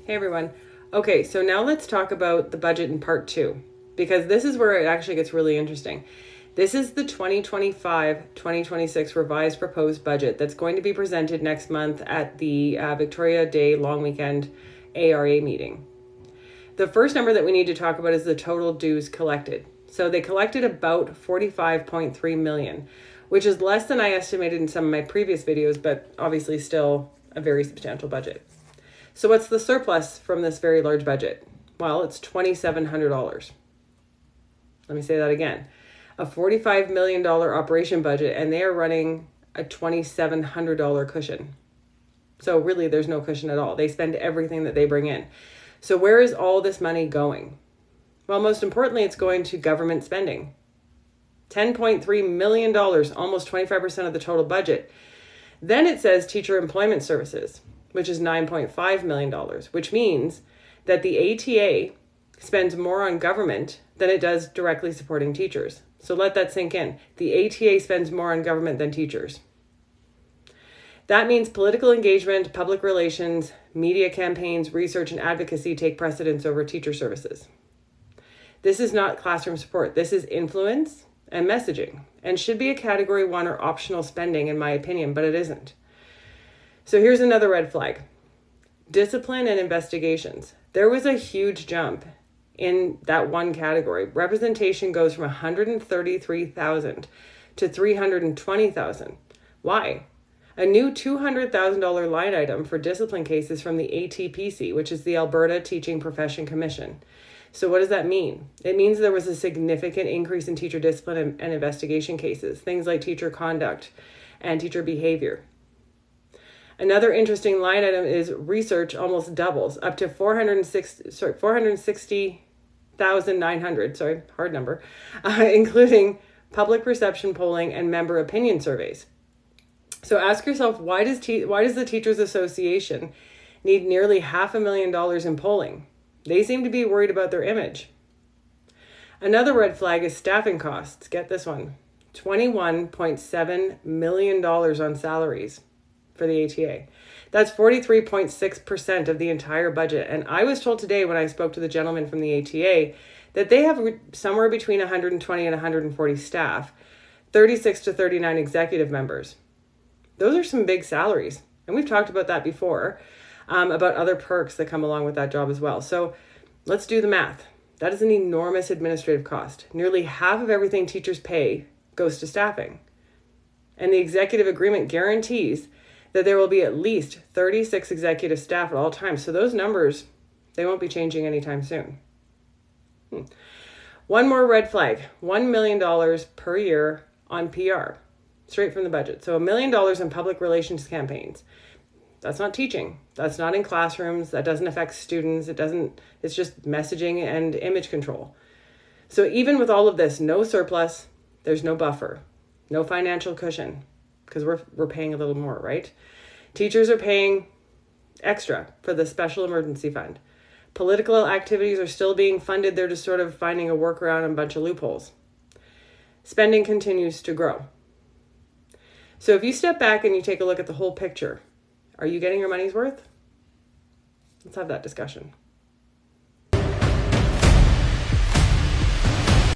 Hey everyone. Okay, so now let's talk about the budget in part 2, because this is where it actually gets really interesting. This is the 2025-2026 revised proposed budget that's going to be presented next month at the Victoria Day long weekend ARA meeting. The first number that we need to talk about is the total dues collected. So they collected about 45.3 million, which is less than I estimated in some of my previous videos, but obviously still a very substantial budget. So what's the surplus from this very large budget? Well, it's $2,700. Let me say that again. A $45 million operation budget, and they are running a $2,700 cushion. So really, there's no cushion at all. They spend everything that they bring in. So where is all this money going? Well, most importantly, it's going to government spending. $10.3 million, almost 25% of the total budget. Then it says teacher employment services, which is $9.5 million, which means that the ATA spends more on government than it does directly supporting teachers. So let that sink in. The ATA spends more on government than teachers. That means political engagement, public relations, media campaigns, research, and advocacy take precedence over teacher services. This is not classroom support. This is influence and messaging, and should be a category 1 or optional spending in my opinion, but it isn't. So here's another red flag. Discipline and investigations. There was a huge jump in that one category. Representation goes from 133,000 to 320,000. Why? A new $200,000 line item for discipline cases from the ATPC, which is the Alberta Teaching Profession Commission. So what does that mean? It means there was a significant increase in teacher discipline and investigation cases, things like teacher conduct and teacher behavior. Another interesting line item is research almost doubles, up to 460,900, hard number, including public perception polling and member opinion surveys. So ask yourself, why does the Teachers Association need nearly $500,000 in polling? They seem to be worried about their image. Another red flag is staffing costs. Get this one, $21.7 million on salaries for the ATA. That's 43.6% of the entire budget. And I was told today when I spoke to the gentleman from the ATA that they have somewhere between 120 and 140 staff, 36 to 39 executive members. Those are some big salaries. And we've talked about that before, about other perks that come along with that job as well. So let's do the math. That is an enormous administrative cost. Nearly half of everything teachers pay goes to staffing. And the executive agreement guarantees that there will be at least 36 executive staff at all times. So those numbers, they won't be changing anytime soon. One more red flag, $1 million per year on PR, straight from the budget. So $1 million in public relations campaigns. That's not teaching. That's not in classrooms. That doesn't affect students. It's just messaging and image control. So even with all of this, no surplus, there's no buffer, no financial cushion, because we're paying a little more, right? Teachers are paying extra for the special emergency fund. Political activities are still being funded. They're just sort of finding a workaround and a bunch of loopholes. Spending continues to grow. So if you step back and you take a look at the whole picture, are you getting your money's worth? Let's have that discussion.